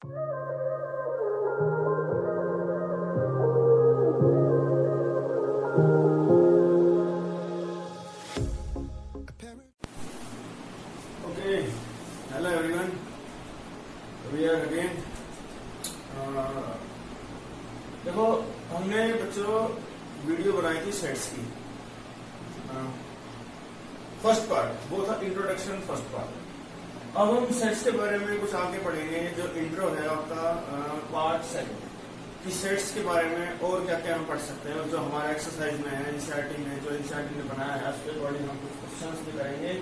Okay, hello everyone. We are again. देखो हमने बच्चों वीडियो बनाई थी सेट्स की। फर्स्ट पार्ट वो था इंट्रोडक्शन फर्स्ट पार्ट। अब हम सेट्स के बारे में कुछ आगे पढ़ेंगे। जो इंट्रो है आपका पार्ट सेकंड कि सेट्स के बारे में और क्या क्या हम पढ़ सकते हैं, और जो हमारा एक्सरसाइज में है एनसीईआरटी में, जो एनसीईआरटी ने बनाया है उसके अकॉर्डिंग हम कुछ क्वेश्चंस भी करेंगे।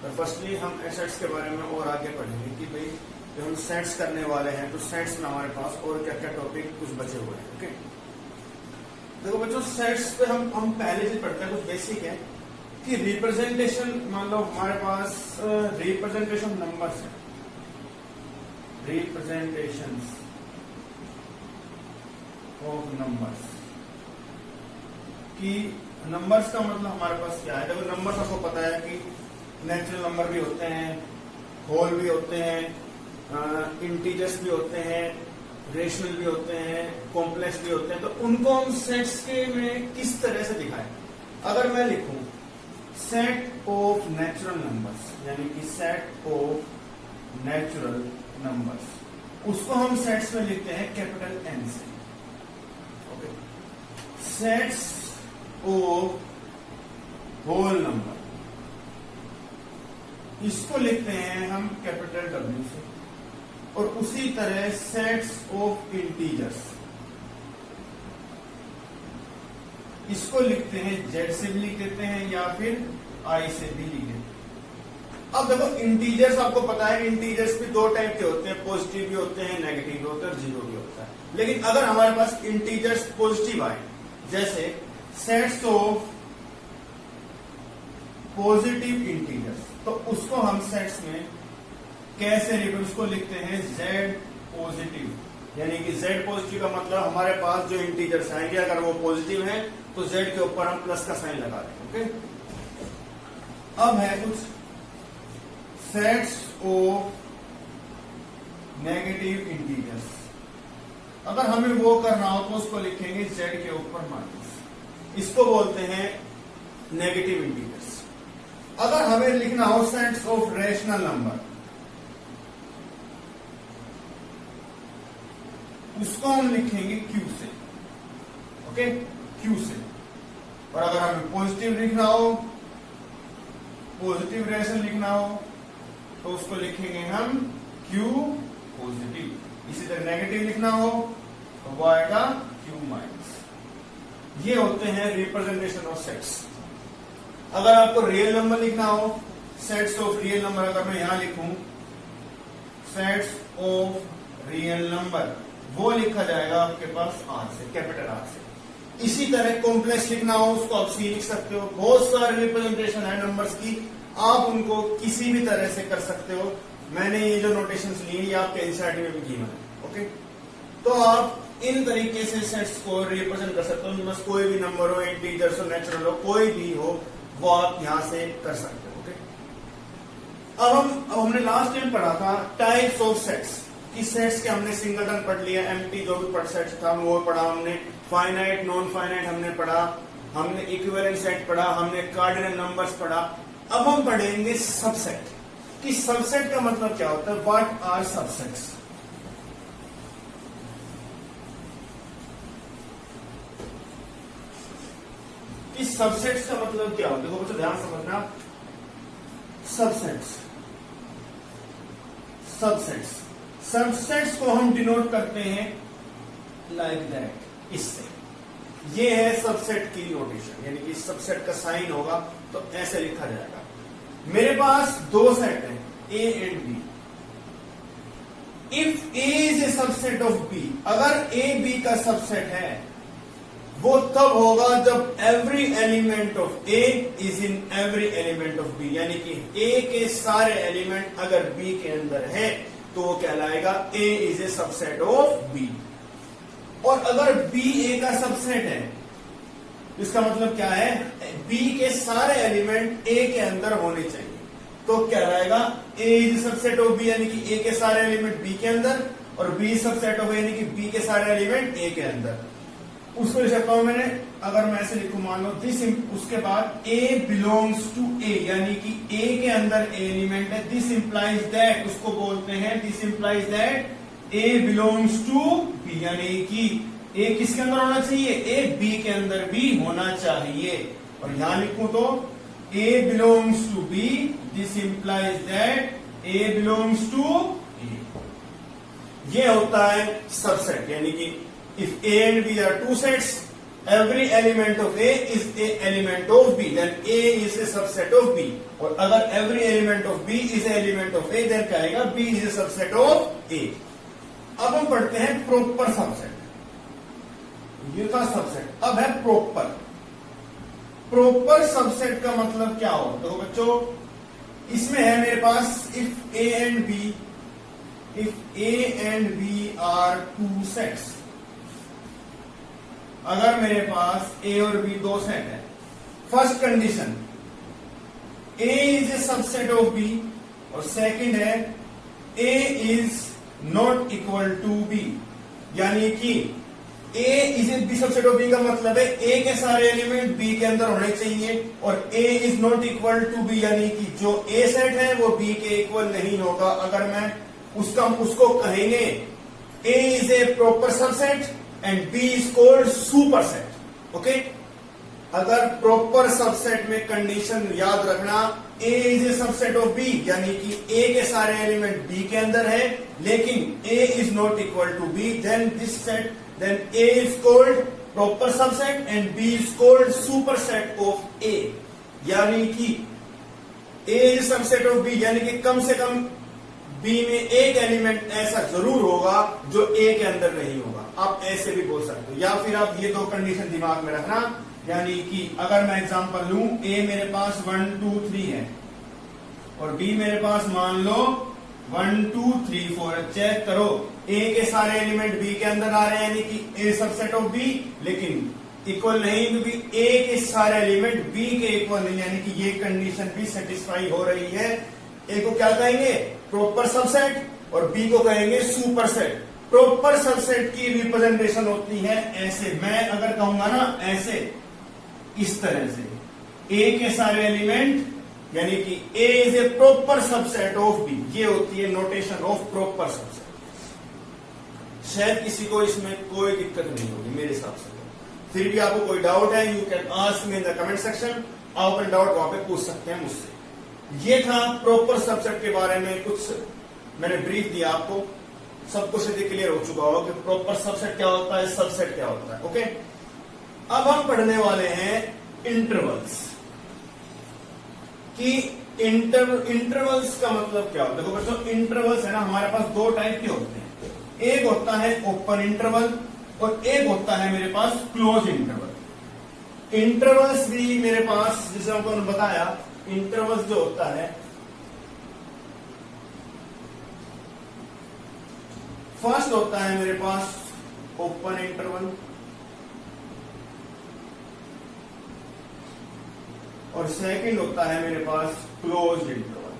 और फर्स्टली हम सेट्स के बारे में और आगे पढ़ेंगे कि भाई जो हम सेट्स करने वाले हैं तो सेट्स में हमारे पास और क्या क्या टॉपिक कुछ बचे हुए हैं। ओके, देखो बच्चों सेट्स पे हम पहले से पढ़ते हैं, कुछ बेसिक है कि रिप्रेजेंटेशन। मान लो हमारे पास रिप्रेजेंटेशन नंबर्स है, रिप्रेजेंटेशन ऑफ नंबर्स कि नंबर्स का मतलब हमारे पास क्या है। देखो नंबर्स आपको पता है कि नेचुरल नंबर भी होते हैं, होल भी होते हैं, इंटीजर्स भी होते हैं, रेशनल भी होते हैं, कॉम्प्लेक्स भी होते हैं। तो उनको हम सेट्स के में किस तरह से दिखाएं। अगर मैं लिखूं सेट ऑफ नेचुरल नंबर्स, यानी कि सेट ऑफ नेचुरल नंबर्स, उसको हम सेट्स में लिखते हैं कैपिटल एन से। Okay, sets of whole number इसको लिखते हैं हम कैपिटल डब्ल्यू से। और उसी तरह सेट्स ऑफ इंटीजर्स इसको लिखते हैं जेड से भी लिख देते हैं या फिर आई से भी लिख देते हैं। अब देखो इंटीजर्स आपको पता है, इंटीजर्स भी दो टाइप के होते हैं, पॉजिटिव भी होते हैं, नेगेटिव भी होते हैं, जीरो भी होता है। लेकिन अगर हमारे पास इंटीजर्स पॉजिटिव आए, जैसे सेट्स ऑफ पॉजिटिव इंटीजर्स, तो उसको हम सेट्स में कैसे लिखते हैं, उसको लिखते हैं जेड पॉजिटिव। यानी कि जेड पॉजिटिव का मतलब हमारे पास जो इंटीजर्स आएंगे अगर वो पॉजिटिव हैं तो जेड के ऊपर हम प्लस का साइन लगा दें। ओके, अब है कुछ सेट्स ऑफ नेगेटिव इंटीजर्स। अगर हमें वो करना हो तो उसको लिखेंगे जेड के ऊपर माइनस, इसको बोलते हैं नेगेटिव इंटीजर्स। अगर हमें लिखना हो सेट्स ऑफ रेशनल नंबर, उसको हम लिखेंगे क्यू से। ओके, क्यू से। और अगर हमें पॉजिटिव लिखना हो, पॉजिटिव रेशनल लिखना हो, तो उसको लिखेंगे हम क्यू पॉजिटिव। इसी तरह नेगेटिव लिखना हो तो वो आएगा क्यू माइनस। ये होते हैं रिप्रेजेंटेशन ऑफ सेट्स। अगर आपको रियल नंबर लिखना हो, सेट्स ऑफ रियल नंबर, अगर मैं यहां लिखूं सेट्स ऑफ रियल नंबर, वो लिखा जाएगा आपके पास आर से, कैपिटल आर से। इसी तरह कॉम्प्लेक्स लिखना हो उसको आप सी लिख सकते हो। बहुत सारे रिप्रेजेंटेशन है नंबर्स की, आप उनको किसी भी तरह से कर सकते हो। मैंने ये जो नोटेशंस ली ये आपके एनसीईआरटी में भी की मैंने। ओके, तो आप इन तरीके से सेट्स को रिप्रेजेंट कर सकते हो। बस कोई भी नंबर हो, इंटीजर्स हो, नेचुरल हो, कोई भी हो, वो आप यहां से कर सकते हो। ओके, अब हमने लास्ट टाइम पढ़ा था टाइप्स ऑफ सेट्स कि सेट्स के हमने सिंगलटन पढ़ लिया, एम्प्टी जो भी सेट्स था वो पढ़ा हमने, फाइनाइट नॉन फाइनाइट हमने पढ़ा, हमने इक्विवेलेंट सेट पढ़ा, हमने कार्डिनल नंबर्स पढ़ा। अब हम पढ़ेंगे सबसेट कि सबसेट का मतलब क्या होता है, व्हाट आर सबसेट्स। कि सबसेट्स का मतलब क्या होता है, देखो बच्चों ध्यान समझना। सबसेट्स सबसेट्स सबसेट्स को हम डिनोट करते हैं लाइक दैट, इससे। ये है सबसेट की नोटेशन, यानी कि सबसेट का साइन होगा तो ऐसे लिखा जाएगा। मेरे पास दो सेट हैं A and B. If A is a subset of B, अगर ए बी का सबसेट है वो तब होगा जब every element of A is in every element of B, यानी कि ए के सारे एलिमेंट अगर बी के अंदर है तो वो कहलाएगा A is a subset of B. और अगर बी ए का सबसेट है, इसका मतलब क्या है, बी के सारे एलिमेंट ए के अंदर होने चाहिए, तो कहलाएगा A is subset of B, यानी कि ए के सारे एलिमेंट बी के अंदर और बी सबसेट ऑफ ए यानी कि बी के सारे एलिमेंट ए के अंदर। उसको लिख सकता हूं मैंने, अगर मैं ऐसे लिखूं, मान लो दिस, उसके बाद ए बिलोंग्स टू ए यानी कि ए के अंदर ए एलिमेंट है, दिस इंप्लाइज दैट, उसको बोलते हैं this implies that A belongs to B यानी कि ए किसके अंदर होना चाहिए, ए बी के अंदर भी होना चाहिए। और यहां लिखूं तो A belongs to B, this implies that A belongs to A. ये होता है सबसेट, यानी कि if A and B are two sets, every element of A is a element of B, then A is a subset of B. और अगर every element of B is a element of A, then क्या आएगा, B is a subset of A. अब हम पढ़ते हैं proper subset. ये था सबसेट, अब है प्रॉपर। प्रॉपर सबसेट का मतलब क्या हो, तो बच्चों इसमें है मेरे पास if A and B are two sets, अगर मेरे पास ए और बी दो सेट है, first condition A is a subset of B, और सेकंड है A is not equal to B, यानी कि A is a B subset of B का मतलब है ए के सारे एलिमेंट बी के अंदर होने चाहिए, और A is not equal to B यानी कि जो ए सेट है वो बी के इक्वल नहीं होगा। अगर मैं उसको कहेंगे A is a proper subset and B is called superset. Okay, अगर प्रॉपर सबसेट में कंडीशन याद रखना, A is a subset of B यानी कि ए के सारे एलिमेंट बी के अंदर है, लेकिन A is not equal to B, then this set, then A is called proper subset and B is called superset of A. यानी कि A is subset of B यानी कि कम से कम बी में एक एलिमेंट ऐसा जरूर होगा जो ए के अंदर नहीं होगा। आप ऐसे भी बोल सकते हो, या फिर आप ये दो कंडीशन दिमाग में रखना, यानी कि अगर मैं एग्जांपल लूं, ए मेरे पास 1 2 3 है और बी मेरे पास मान लो 1 2 3 4, चेक करो ए के सारे एलिमेंट बी के अंदर आ रहे हैं यानी कि ए सबसेट ऑफ बी, लेकिन इक्वल नहीं, क्योंकि ए के सारे एलिमेंट बी के इक्वल नहीं, यानी कि ये कंडीशन भी सेटिस्फाई हो रही है। ए को क्या कहेंगे, प्रॉपर सबसेट, और बी को कहेंगे सुपर सेट। प्रॉपर सबसेट की रिप्रेजेंटेशन होती है ऐसे, मैं अगर कहूंगा ना ऐसे, इस तरह से, ए के सारे एलिमेंट यानी कि A is a proper subset of B, ये होती है नोटेशन ऑफ प्रॉपर सबसेट। शायद किसी को इसमें कोई दिक्कत नहीं होगी मेरे हिसाब से। फिर भी आपको कोई डाउट है, you can ask me in the comment section, आप अपना डाउट वहां पे पूछ सकते हैं मुझसे। ये था प्रॉपर सबसेट के बारे में, कुछ मैंने ब्रीफ दिया आपको, सब कुछ क्लियर हो चुका होगा कि प्रॉपर सबसेट क्या होता है, सबसेट क्या होता है। ओके, अब हम पढ़ने वाले हैं इंटरवल्स कि इंटरवल्स का मतलब क्या होता है। देखो बच्चों, इंटरवल्स है ना, हमारे पास दो टाइप के होते हैं, एक होता है ओपन इंटरवल और एक होता है मेरे पास क्लोज इंटरवल। इंटरवल्स भी मेरे पास, जैसे हमको बताया, इंटरवल्स जो होता है, फर्स्ट होता है मेरे पास ओपन इंटरवल और सेकंड होता है मेरे पास क्लोज्ड इंटरवल।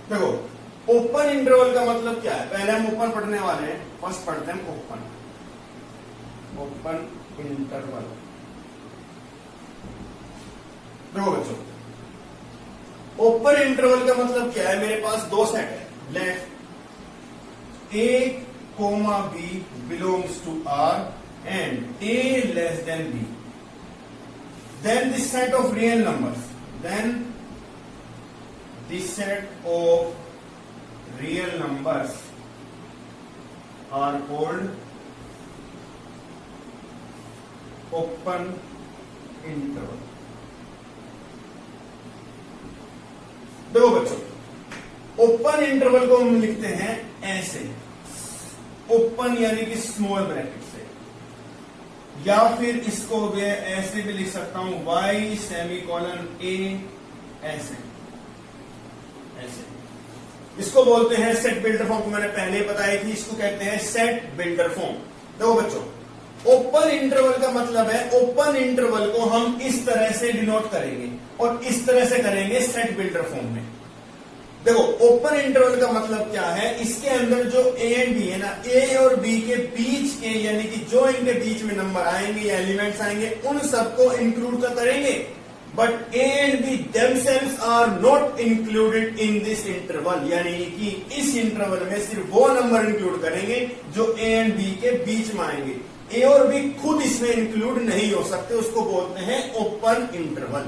देखो, ओपन इंटरवल का मतलब क्या है, पहले हम ओपन पढ़ने वाले हैं, फर्स्ट पढ़ते हैं ओपन इंटरवल। देखो बच्चों, ओपन इंटरवल का मतलब क्या है, मेरे पास दो सेट है, let A comma B belongs to R and a less than b, then this set of real numbers, then this set of real numbers are called open interval। देखो बच्चों, open interval को हम लिखते हैं ऐसे, open यानी कि small bracket से, या फिर इसको मैं ऐसे भी लिख सकता हूं, y सेमीकोलन a, ऐसे ऐसे। इसको बोलते हैं सेट बिल्डर फॉर्म, को मैंने पहले बताई थी, इसको कहते हैं सेट बिल्डर फॉर्म। देखो बच्चों, ओपन इंटरवल का मतलब है, ओपन इंटरवल को हम इस तरह से डिनोट करेंगे और इस तरह से करेंगे सेट बिल्डर फॉर्म में। देखो ओपन इंटरवल का मतलब क्या है, इसके अंदर जो ए एंड बी है ना, ए और बी के बीच के यानी कि जो इनके बीच में नंबर आएंगे या एलिमेंट्स आएंगे उन सबको इंक्लूड तो करेंगे, but A and B themselves are not included in this interval, यानी कि इस इंटरवल में सिर्फ वो नंबर इंक्लूड करेंगे जो ए एंड बी के बीच में आएंगे। ए और बी खुद इसमें इंक्लूड नहीं हो सकते, उसको बोलते हैं ओपन इंटरवल।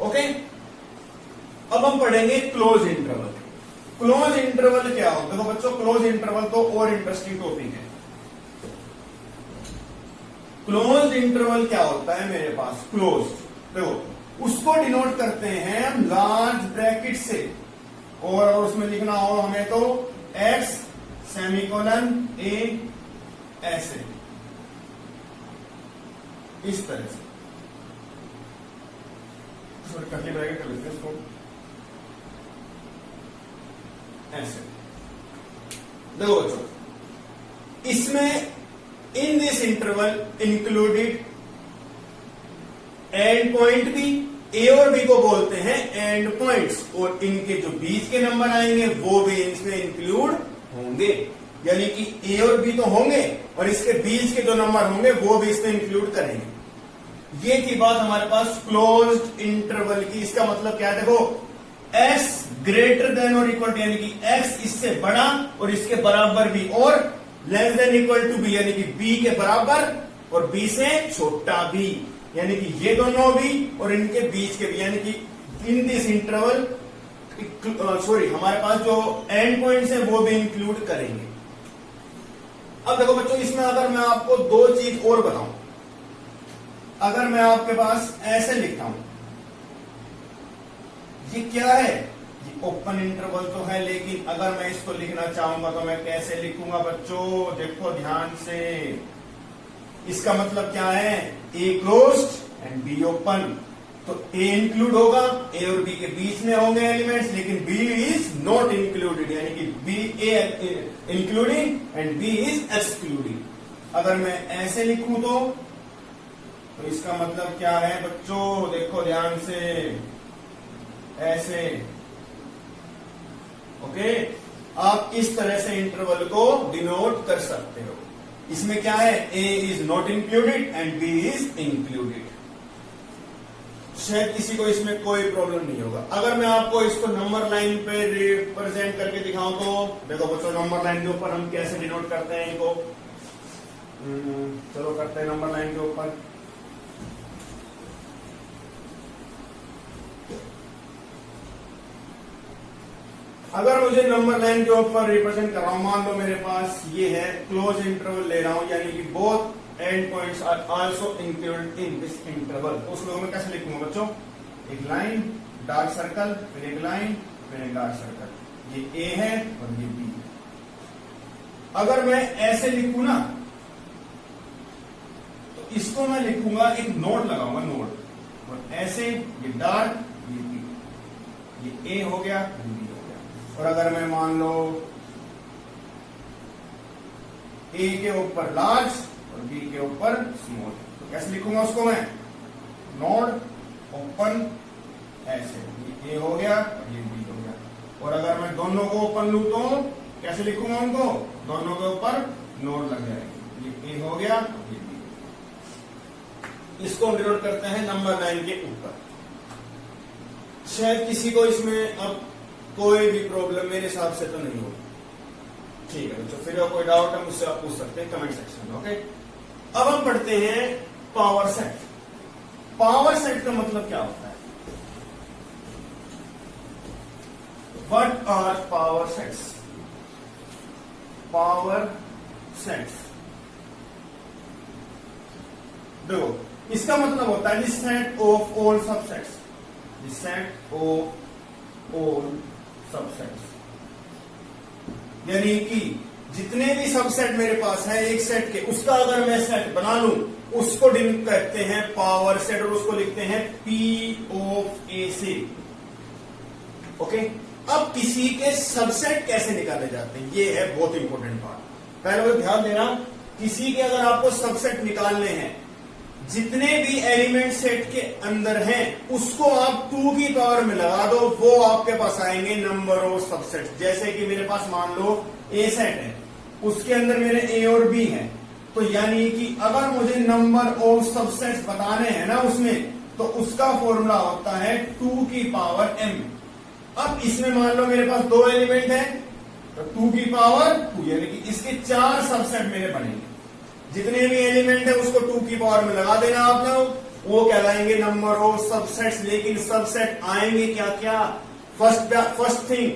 ओके, अब हम पढ़ेंगे क्लोज इंटरवल। क्लोज इंटरवल क्या होता है? देखो बच्चों, क्लोज इंटरवल तो और इंटरेस्टिंग टॉपिक है। क्लोज इंटरवल क्या होता है मेरे पास? क्लोज, देखो उसको डिनोट करते हैं हम लार्ज ब्रैकेट से, और उसमें लिखना हो हमें तो एक्स सेमीकोलन ए, ऐसे इस तरह से कर्ली ब्रैकेट कर लेते हैं इसको ऐसे। देखो बच्चों, इसमें इन this interval included and point भी, ए और बी को बोलते हैं एंड पॉइंट्स, और इनके जो बीच के नंबर आएंगे वो भी इसमें इंक्लूड होंगे, यानी कि ए और बी तो होंगे और इसके बीच के जो नंबर होंगे वो भी इसमें इंक्लूड करेंगे। ये थी बात हमारे पास क्लोज्ड इंटरवल की। इसका मतलब क्या है? देखो x ग्रेटर देन और इक्वल टू, यानी कि x इससे बड़ा और इसके बराबर भी, और less than equal to B, यानी कि b के बराबर और b से छोटा भी, यानी कि ये दोनों भी और इनके बीच के भी, यानी कि इन दिस इंटरवल सॉरी हमारे पास जो एंड पॉइंट्स है वो भी इंक्लूड करेंगे। अब देखो बच्चों, इसमें अगर मैं आपको दो चीज और बताऊं, अगर मैं आपके पास ऐसे लिखता हूं, ये क्या है? ये ओपन इंटरवल तो है, लेकिन अगर मैं इसको लिखना चाहूंगा तो मैं कैसे लिखूंगा बच्चों? देखो ध्यान से, इसका मतलब क्या है? A closed end be open. तो ए इंक्लूड होगा, ए और बी के बीच में होंगे एलिमेंट्स, लेकिन बी इज नॉट इंक्लूडेड, यानी कि B A including and B is excluding. अगर मैं ऐसे लिखूं तो इसका मतलब क्या है बच्चों? देखो ध्यान से, ऐसे। ओके, आप इस तरह से इंटरवल को डिनोट कर सकते हो। इसमें क्या है? A is not included and B is included. शायद किसी को इसमें कोई प्रॉब्लम नहीं होगा। अगर मैं आपको इसको नंबर लाइन पे रिप्रेजेंट करके दिखाऊं तो देखो बच्चों, नंबर लाइन के ऊपर हम कैसे डिनोट करते हैं इनको। चलो करते हैं नंबर लाइन के ऊपर। अगर मुझे नंबर लाइन के ऊपर रिप्रेजेंट कर रहा हूं, मान लो मेरे पास ये है क्लोज इंटरवल ले रहा हूं, यानी कि both end points are also included in this interval. तो उसको मैं कैसे लिखूंगा बच्चों? एक लाइन, डार्क सर्कल, फिर एक लाइन, फिर एक डार्क सर्कल। ये ए है और ये बी। अगर मैं ऐसे लिखूं ना, तो इसको मैं लिखूंगा, एक नोड लगाऊंगा, नोड, और ऐसे ये डार्क, ये बी, ये ए हो गया, ये बी हो गया। और अगर मैं मान लो ए के ऊपर लार्ज और बी के ऊपर स्मॉल, तो कैसे लिखूंगा उसको मैं? नोड ओपन, ऐसे, ये ए हो गया और ये बी हो गया। और अगर मैं दोनों को ओपन लूं तो कैसे लिखूंगा उनको? दोनों के ऊपर नोड लग जाएंगे, ये ए हो गया और ये बी। इसको डिनोट करते हैं नंबर लाइन के ऊपर। शायद किसी को इसमें अब कोई भी प्रॉब्लम मेरे हिसाब से तो नहीं होगी। ठीक है बच्चों, फिर कोई डाउट है मुझसे आप पूछ सकते हैं कमेंट सेक्शन में। ओके, अब हम पढ़ते हैं पावर सेट। पावर सेट का मतलब क्या होता है? What are power sets? Power sets, देखो इसका मतलब होता है set of all subsets, set of all subsets, यानी कि जितने भी सबसेट मेरे पास है एक सेट के, उसका अगर मैं सेट बना लूं, उसको डिनोट करते हैं पावर सेट, और उसको लिखते हैं P ऑफ ए से। ओके, अब किसी के सबसेट कैसे निकाले जाते हैं, ये है बहुत इंपॉर्टेंट पार्ट। पहले वो ध्यान देना, किसी के अगर आपको सबसेट निकालने हैं, जितने भी एलिमेंट सेट के अंदर हैं उसको आप 2 की पावर में लगा दो, वो आपके पास आएंगे नंबर ऑफ सबसेट। जैसे कि मेरे पास मान लो ए सेट है, उसके अंदर मेरे ए और बी है, तो यानी कि अगर मुझे नंबर ऑफ सबसेट्स बताने हैं ना उसमें, तो उसका फॉर्मूला होता है 2 की पावर m। अब इसमें मान लो मेरे पास 2 एलिमेंट है, तो 2 की पावर 2, यानी कि इसके 4 सबसेट मेरे बनेंगे। जितने भी एलिमेंट है उसको 2 की पावर में लगा देना आप लोग, वो कहलाएंगे नंबर ऑफ सबसेट्स। लेकिन सबसेट आएंगे क्या क्या? First thing,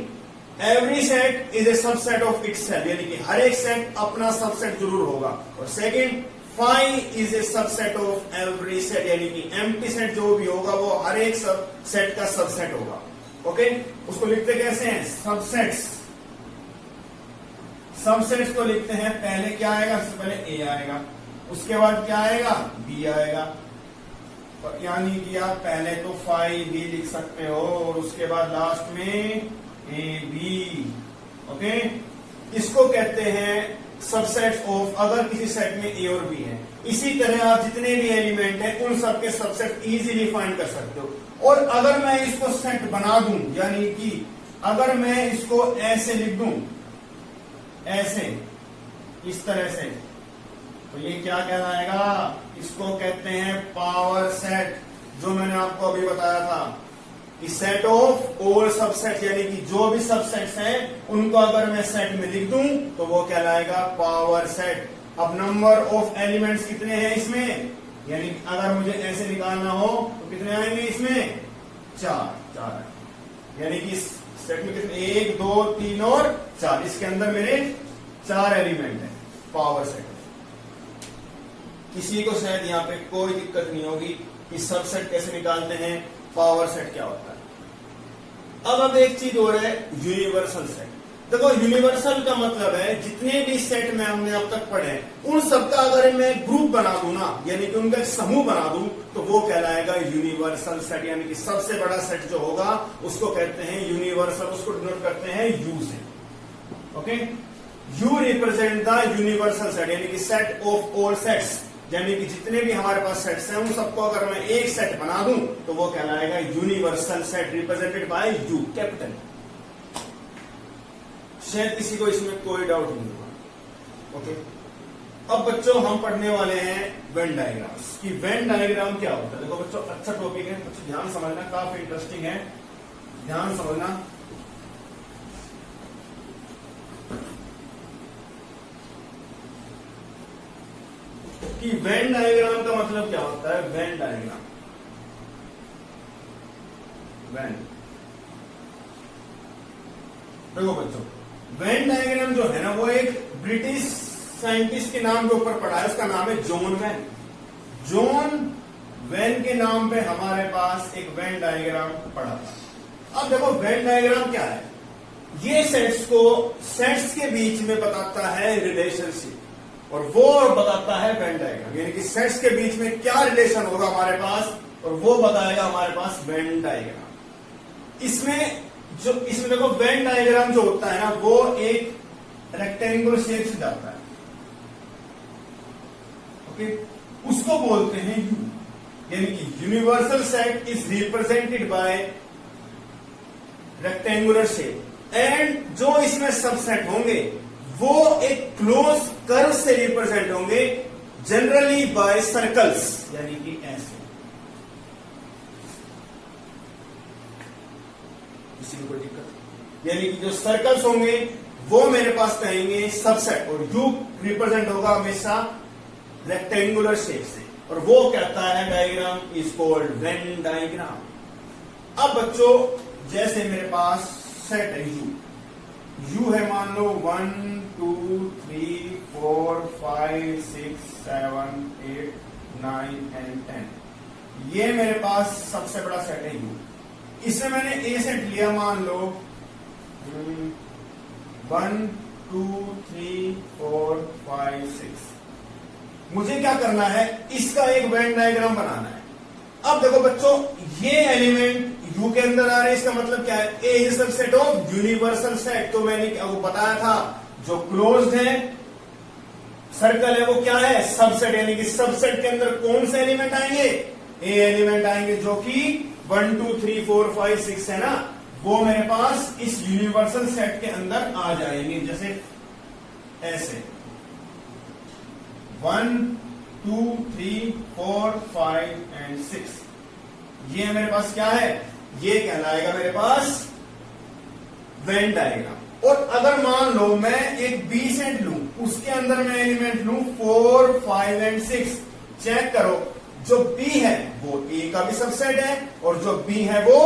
every set is a subset of itself, यानी कि हर एक सेट अपना सबसेट जरूर होगा। और second, five is a subset of every set, यानी कि एम्प्टी सेट जो भी होगा वो हर एक सेट का सबसेट होगा। ओके, उसको लिखते कैसे हैं? सबसेट्स। सबसेट्स को लिखते हैं, पहले क्या आएगा? सबसे पहले ए आएगा, उसके बाद क्या आएगा? बी आएगा। और यानी कि आप पहले तो 5 भी लिख सकते हो और उसके बाद लास्ट में ए बी। ओके, इसको कहते हैं सबसेट्स ऑफ, अगर किसी सेट में ए और बी है। इसी तरह आप जितने भी एलिमेंट हैं उन सबके सबसेट इजीली फाइंड कर सकते हो। और अगर मैं इसको सेट बना दूं, यानी कि अगर मैं इसको ऐसे लिख दूं, ऐसे इस तरह से, तो ये क्या कहलाएगा? इसको कहते हैं पावर सेट, जो मैंने आपको अभी बताया था कि सेट ऑफ ऑल सबसेट, यानी कि जो भी सबसेट्स हैं उनको अगर मैं सेट में लिख दूं तो वो कहलाएगा पावर सेट। अब नंबर ऑफ एलिमेंट्स कितने हैं इसमें? यानी कि अगर मुझे ऐसे निकालना हो तो कितने आएंगे इसमें? 4। यानी कि इस सेट में कितने? 1 2 3 और 4। इसके अंदर मेरे 4 एलिमेंट हैं, पावर सेट। किसी को शायद यहाँ पे कोई दिक्कत नहीं होगी कि सबसेट कैसे निकालते हैं, पावर सेट क्या होता है। अब एक चीज और है, यूनिवर्सल सेट। देखो, यूनिवर्सल का मतलब है जितने भी सेट में हमने अब तक पढ़े उन सबका अगर मैं ग्रुप बना दूं ना, यानी कि उनका समूह बना दूं, तो वो कहलाएगा यूनिवर्सल सेट। यानी कि सबसे बड़ा सेट जो होगा उसको कहते हैं यूनिवर्सल, उसको डिनोट करते हैं यू से। Okay, you represent the universal set, यानी कि सेट ऑफ ऑल सेट्स, यानी कि जितने भी हमारे पास सेट्स हैं उन सबको अगर मैं एक सेट बना दूं तो वो कहलाएगा universal set, represented by you, capital. शायद किसी को इसमें कोई डाउट नहीं होगा। ओके, अब बच्चों हम पढ़ने वाले हैं वेन डायग्राम्स कि वेन डायग्राम क्या होता है। देखो बच्चों, अच्छा टॉपिक है, कुछ ध्यान समझना, काफी इंटरेस्टिंग है, ध्यान समझना। कि वेन डायग्राम का मतलब क्या होता है? वेन डायग्राम, वेन, देखो बच्चों, वेन डायग्राम जो है ना वो एक ब्रिटिश साइंटिस्ट के नाम के ऊपर पढ़ा है, उसका नाम है जॉन वेन। जॉन वेन के नाम पे हमारे पास एक वेन डायग्राम पढ़ा था। अब देखो, वेन डायग्राम क्या है? ये सेट्स के बीच में बताता है रिलेशनशिप, और वो बताता है वेन डायग्राम, यानी कि सेट्स के बीच में क्या रिलेशन होगा हमारे पास, और वो बताएगा हमारे पास वेन डायग्राम। इसमें देखो, वेन डायग्राम जो होता है ना वो एक रेक्टेंगुलर शेप से जाता है। ओके, उसको बोलते हैं यू, यानी कि universal set is represented by rectangular shape, and जो इसमें सबसेट होंगे वो एक क्लोज कर्व से रिप्रेजेंट होंगे, जनरली बाय सर्कल्स, यानी कि ऐसे। किसी को कोई दिक्कत? यानी कि जो सर्कल्स होंगे वो मेरे पास कहेंगे सबसेट, और यू रिप्रेजेंट होगा हमेशा रेक्टेंगुलर शेप से, और वो कहता है diagram is called Venn diagram. अब बच्चों, जैसे मेरे पास सेट है यू है, मान लो 1 2 3 4 5 6 7 8 9 and 10, ये मेरे पास सबसे बड़ा सेट है यू। इसमें मैंने ए सेट लिया, मान लो 1 2 3 4 5 6। मुझे क्या करना है? इसका एक वेन डायग्राम बनाना है। अब देखो बच्चों, ये एलिमेंट यू के अंदर आ रहे हैं, इसका मतलब क्या है? A is subset of universal set. तो मैंने वो बताया था, जो क्लोज्ड है सर्कल है वो क्या है, सबसेट, यानी कि सबसेट के अंदर कौन से एलिमेंट आएंगे, ए एलिमेंट आएंगे, जो कि 1 2 3 4 5 6 है ना, वो मेरे पास इस यूनिवर्सल सेट के अंदर आ जाएंगे। जैसे ऐसे 1 2 3 4 5 एंड 6, ये मेरे पास क्या है, ये कहलाएगा मेरे पास वेन डायग्राम। और अगर मान लो मैं एक बी सेट लूं, उसके अंदर मैं एलिमेंट लूं 4 5 एंड 6, चेक करो, जो बी है वो ए का भी सबसेट है और जो बी है वो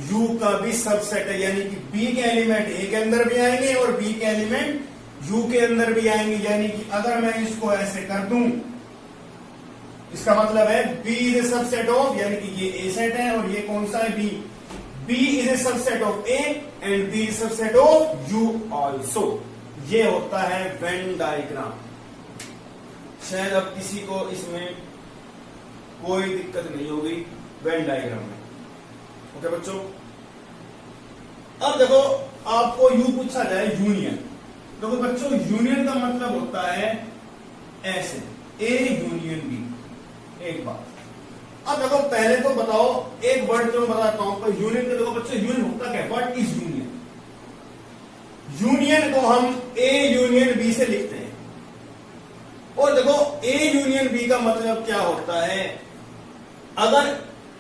यू का भी सबसेट है, यानी कि बी के एलिमेंट ए के अंदर भी आएंगे और बी के एलिमेंट यू के अंदर भी आएंगे। यानी कि अगर मैं इसको ऐसे कर दूं, इसका मतलब है B is a subset of, यानी कि ये ए सेट है और ये कौन सा है, B. B is a subset of A and B is subset of U also. ये होता है वेन डायग्राम। शायद अब किसी को इसमें कोई दिक्कत नहीं होगी वेन डायग्राम में। ओके बच्चों, अब देखो आपको यू पूछा जाए यूनियन। देखो बच्चों, यूनियन का मतलब होता है ऐसे, ए यूनियन बी। एक बात, अब देखो पहले तो बताओ, एक वर्ड जो मैं बताता हूं, तो यूनियन का देखो बच्चों, यूनियन होता क्या है, व्हाट इज यूनियन। यूनियन को हम ए यूनियन बी से लिखते हैं। और देखो ए यूनियन बी का मतलब क्या होता है, अगर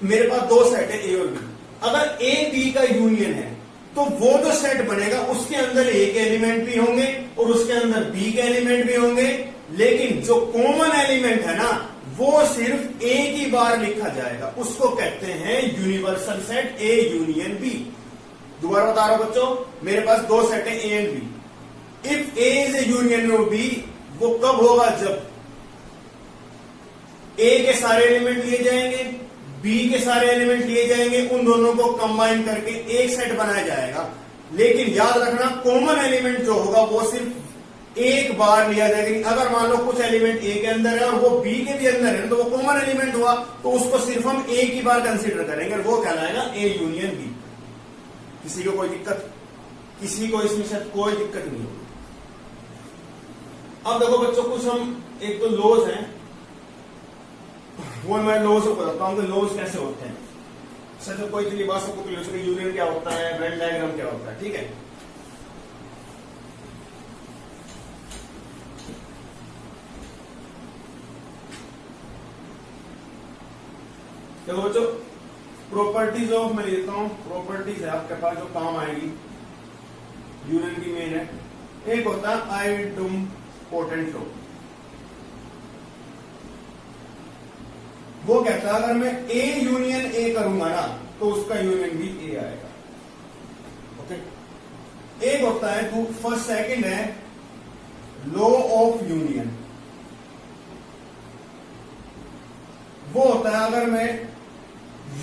मेरे पास दो सेट है ए और बी, अगर ए बी का यूनियन है तो वो जो सेट बनेगा उसके अंदर ए के एलिमेंट भी होंगे और उसके अंदर बी के एलिमेंट भी होंगे, लेकिन जो कॉमन एलिमेंट है ना वो सिर्फ ए की बार लिखा जाएगा, उसको कहते हैं universal set A union B. दोबारा बता रहा हूं बच्चों, मेरे पास दो सेट है A and B. If A is a union of B, वो कब होगा, जब ए के सारे एलिमेंट लिए जाएंगे, बी के सारे एलिमेंट लिए जाएंगे, उन दोनों को कंबाइन करके एक सेट बनाया जाएगा। लेकिन याद रखना, कॉमन एलिमेंट जो होगा वो सिर्फ एक बार लिया जाएगा। अगर मान लो कुछ एलिमेंट ए के अंदर है और वो बी के भी अंदर है, तो वो कॉमन एलिमेंट हुआ, तो उसको सिर्फ हम ए की बार कंसीडर करेंगे, वो कहलाएगा ए यूनियन बी। किसी को कोई दिक्कत, किसी को इसमें शायद कोई दिक्कत नहीं होगी। अब देखो बच्चों, कुछ हम एक तो लॉज हैं, वो मैं लॉज को बताता हूं कि लॉज कैसे होते हैं। सर तो कोई इतनी बात सबको क्लियर, यूनियन क्या होता है, वेन डायग्राम क्या होता है, ठीक है। देखो बच्चों, प्रॉपर्टीज ऑफ, मैं लेता हूं प्रॉपर्टीज है आपके पास जो काम आएगी, यूनियन की मेन है। एक होता है आइडेंटिपोटेंट लॉ। वो कहता है अगर मैं ए यूनियन ए करूंगा ना तो उसका यूनियन भी ए आएगा। ओके, एक होता है फर्स्ट, सेकंड है लॉ ऑफ यूनियन। वो होता है अगर मैं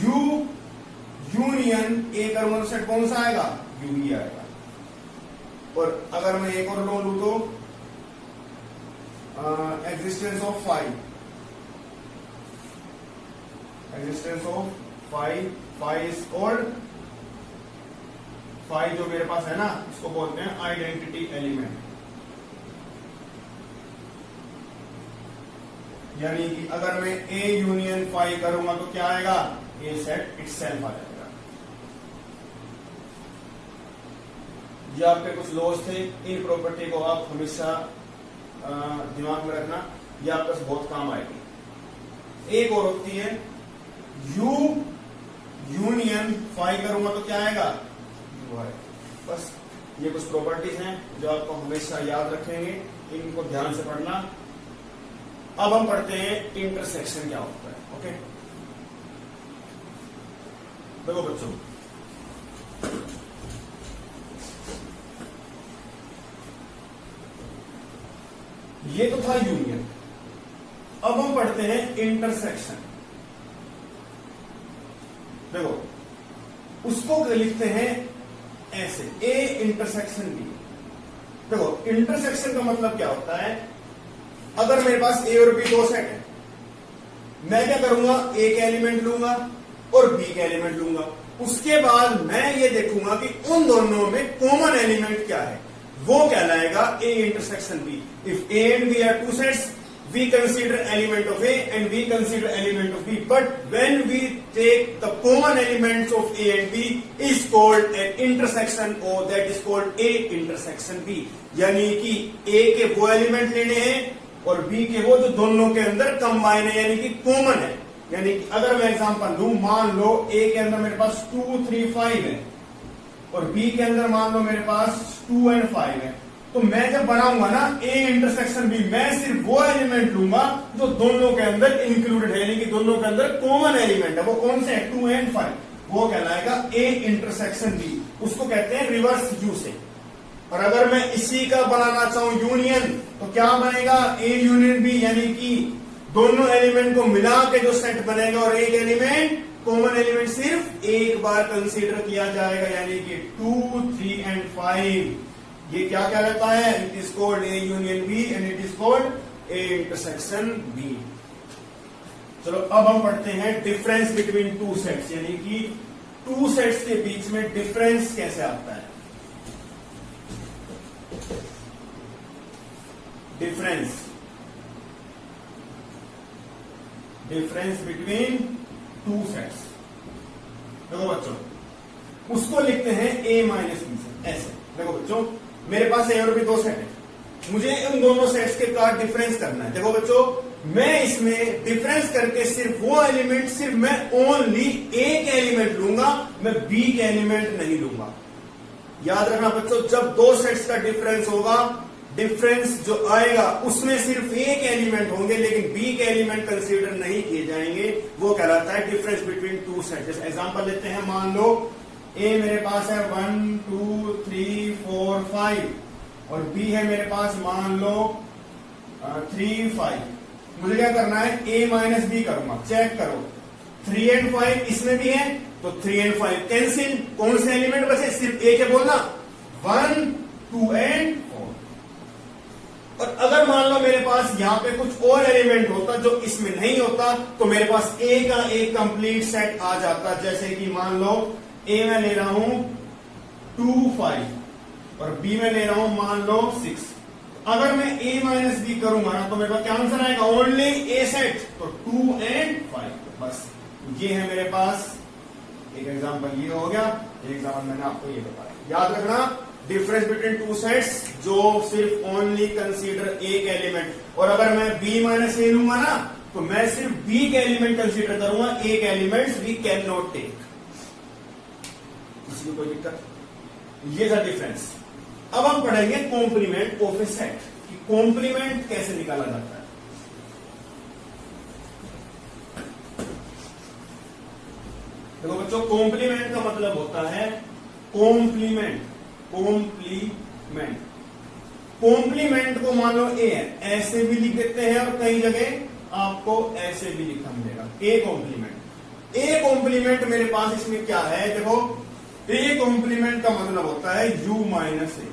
यू यूनियन ए करूंगा तो सेट कौन सा आएगा, यू ही आएगा। और अगर मैं एक और लॉ लू तो existence of five, existence of five, five is called, five जो मेरे पास है ना इसको बोलते हैं आइडेंटिटी एलिमेंट। यानी कि अगर मैं ए यूनियन फाइव करूंगा तो क्या आएगा, ए सेट इटसेल्फ आ जाएगा। ये आपके कुछ लॉज थे, इन प्रॉपर्टी को आप हमेशा दिमाग में रखना, ये आपके पास बहुत काम आएगी। एक और होती है यू यूनियन फाइव करूंगा तो क्या आएगा, यू आएगा। बस ये कुछ प्रॉपर्टीज हैं जो आपको हमेशा याद रखेंगे, इनको ध्यान से पढ़ना। अब हम पढ़ते हैं इंटरसेक्शन क्या होता है। ओके, देखो बच्चों, ये तो था यूनियन। अब हम पढ़ते हैं इंटरसेक्शन। देखो उसको लिखते हैं ऐसे, ए इंटरसेक्शन बी। देखो इंटरसेक्शन का मतलब क्या होता है, अगर मेरे पास ए और बी दो सेट है, मैं क्या करूंगा, ए के एलिमेंट लूंगा और बी के एलिमेंट लूंगा। उसके बाद मैं ये देखूंगा कि उन दोनों में कॉमन एलिमेंट क्या है। वो कहलाएगा A intersection B. If A and B are two sets, we consider element of A and we consider element of B, but when we take the common elements of A and B is called an intersection, or that is called A intersection B। यानी कि A के वो element लेने हैं और B के वो जो दोनों के अंदर कंबाइन है, यानी कि कॉमन है। यानी कि अगर मैं एग्जांपल दूं, मान लो A के अंदर मेरे पास 2, 3, 5 है और B के अंदर मान लो मेरे पास 2 and 5 है, तो मैं जब बनाऊंगा ना ए इंटरसेक्शन बी, मैं सिर्फ वो एलिमेंट लूंगा जो दोनों के अंदर इंक्लूडेड है, यानी कि दोनों के अंदर कॉमन एलिमेंट है। वो कौन से है? 2 and 5। वो कहलाएगा ए इंटरसेक्शन बी। उसको कहते हैं रिवर्स यू से। और अगर मैं इसी का बनाना चाहूं यूनियन, तो क्या बनेगा? ए यूनियन बी, यानी कि दोनों एलिमेंट को मिला के जो सेट बनेगा और एक एलिमेंट, कॉमन एलिमेंट सिर्फ एक बार कंसीडर किया जाएगा, यानी कि 2, 3 and 5। ये क्या कहलाता है? It is called A union B and it is called A intersection B. चलो अब हम पढ़ते हैं डिफरेंस बिटवीन टू सेट्स, यानी कि टू सेट्स के बीच में डिफरेंस कैसे आता है। Difference between two sets. देखो बच्चों, उसको लिखते हैं ए माइनस बी से, ऐसे। देखो बच्चों, मेरे पास ए और बी दो सेट है, मुझे उन दोनों सेट्स के का डिफरेंस करना है। देखो बच्चों, मैं इसमें डिफरेंस करके सिर्फ वो एलिमेंट, सिर्फ मैं ओनली ए के एलिमेंट लूंगा, मैं बी के एलिमेंट नहीं लूंगा। याद रखना बच्चों, जब दो सेट्स का डिफरेंस होगा, डिफरेंस जो आएगा उसमें सिर्फ ए के एलिमेंट होंगे, लेकिन बी के एलिमेंट कंसीडर नहीं किए जाएंगे। वो कहलाता है difference between two sets. Example लेते हैं, मान लो ए मेरे पास है 1, 2, 3, 4, 5 और बी है मेरे पास मान लो 3, 5। मुझे क्या करना है? ए माइनस बी करूंगा। चेक करो, 3 and 5 इसमें भी है, तो 3 and 5 कैंसिल। कौन से एलिमेंट बचे? सिर्फ ए के बोलना, 1, 2 and 4। और अगर मान लो मेरे पास यहां पे कुछ और एलिमेंट होता जो इसमें नहीं होता, तो मेरे पास ए का एक कंप्लीट सेट आ जाता। जैसे कि मान लो ए में ले रहा हूं 2, 5 और बी में ले रहा हूं मान लो 6। अगर मैं ए माइनस बी करूंगा ना, तो मेरे पास क्या आंसर आएगा? ओनली ए सेट, तो 2 and 5। बस ये है मेरे पास एक एग्जांपल, ये हो गया। एक एग्जांपल मैंने आपको ये बताया। याद रखना, डिफरेंस बिटवीन टू सेट्स जो सिर्फ ओनली कंसीडर ए के एलिमेंट। और अगर मैं बी माइनस ए लूंगा ना, तो मैं सिर्फ बी के एलिमेंट कंसीडर करूंगा, ए के elements we can not take. इसमें कोई दिक्कत? ये था डिफरेंस। अब हम पढ़ेंगे कॉम्प्लीमेंट ऑफ ए सेट, कि कॉम्प्लीमेंट कैसे निकाला जाता है। देखो बच्चों, कॉम्प्लीमेंट का मतलब होता है कॉम्प्लीमेंट। कॉम्प्लीमेंट को मान लो ए है, ऐसे भी लिख देते हैं और कई जगह आपको ऐसे भी लिखा मिलेगा, ए कॉम्प्लीमेंट। ए कॉम्प्लीमेंट मेरे पास इसमें क्या है? देखो, ए कॉम्प्लीमेंट का मतलब होता है u माइनस ए।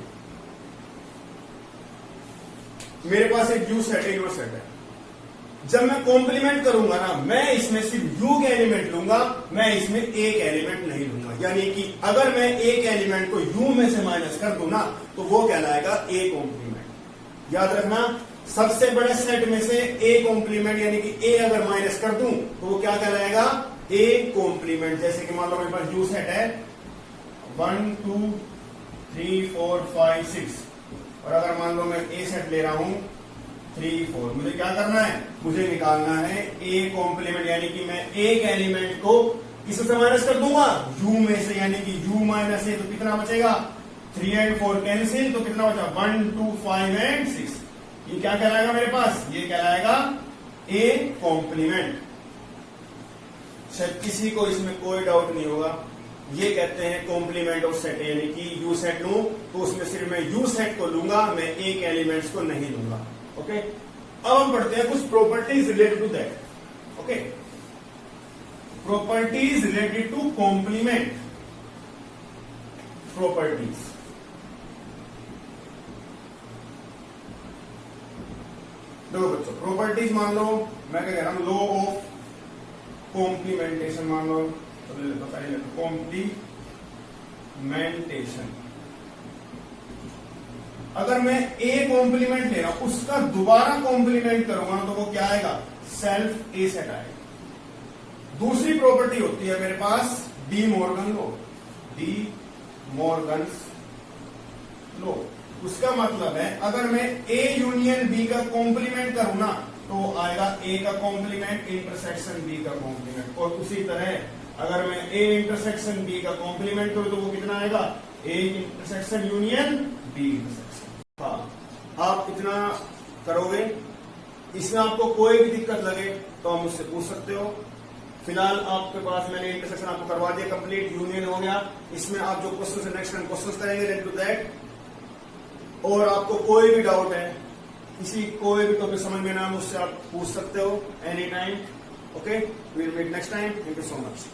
मेरे पास एक u सेट है, सेट है। जब मैं कॉम्प्लीमेंट करूंगा ना, मैं इसमें सिर्फ u के एलिमेंट लूंगा, मैं इसमें a के एलिमेंट नहीं लूंगा। यानी कि अगर मैं a के एलिमेंट को u में से माइनस कर दूं ना, तो वो कहलाएगा a कॉम्प्लीमेंट। याद रखना, सबसे बड़े सेट में से a कॉम्प्लीमेंट, यानी कि a अगर माइनस कर दूं तो वो क्या कहलाएगा? a complement. जैसे कि मान लो मेरे पास u सेट है 1, 2, 3, 4, 5, 6 और अगर मान लो मैं ए सेट ले रहा हूं 3, 4, मुझे क्या करना है? मुझे निकालना है ए कॉम्प्लीमेंट, यानी कि मैं एक एलिमेंट को किससे माइनस कर दूंगा? u में से, यानी कि u माइनस ए, तो कितना बचेगा? 3 and 4 कैंसिल, तो कितना बचा? 1, 2, 5 and 6। ये क्या कहलाएगा मेरे पास? ये कहलाएगा ए कॉम्प्लीमेंट। शायद किसी को इसमें कोई डाउट नहीं होगा। ये कहते हैं कॉम्प्लीमेंट ऑफ सेट, यानी कि यू सेट लूं तो उसमें सिर्फ मैं यू सेट को लूंगा, मैं ए के एलिमेंट्स को नहीं लूंगा। ओके, अब हम पढ़ते हैं कुछ properties related to that. Okay, properties related to complement. Properties, देखो बच्चों, प्रॉपर्टीज मान लो मैं क्या कह रहा हूं, लॉ ऑफ कॉम्प्लीमेंटेशन मान लो, कॉम्प्लीमेंटेशन। अगर मैं ए कॉम्प्लीमेंट ले रहा हूं उसका दोबारा कॉम्प्लीमेंट करूंगा तो वो क्या आएगा, सेल्फ ए सेट आएगा। दूसरी प्रॉपर्टी होती है मेरे पास De Morgan law, De Morgan's law. उसका मतलब है अगर मैं ए यूनियन बी का कॉम्प्लीमेंट करूं ना तो आएगा ए का कॉम्प्लीमेंट इंटरसेक्शन बी का कॉम्प्लीमेंट, और उसी तरह अगर मैं ए इंटरसेक्शन बी का कॉम्प्लीमेंट करूं तो वो कितना आएगा, A intersection union B intersection. हाँ, आप इतना करोगे, इसमें आपको कोई भी दिक्कत लगे तो आप मुझसे पूछ सकते हो। फिलहाल आपके पास मैंने इंटरसेक्शन आपको करवा दिया, कंप्लीट यूनियन हो गया। इसमें आप जो क्वेश्चन है नेक्स्ट टाइम क्वेश्चन करेंगे लेट टू दैट। और आपको कोई भी डाउट है, किसी कोई भी टॉपिक समझ में ना, मुझसे आप पूछ सकते हो any time. Okay, we'll meet next time. Thank you so much.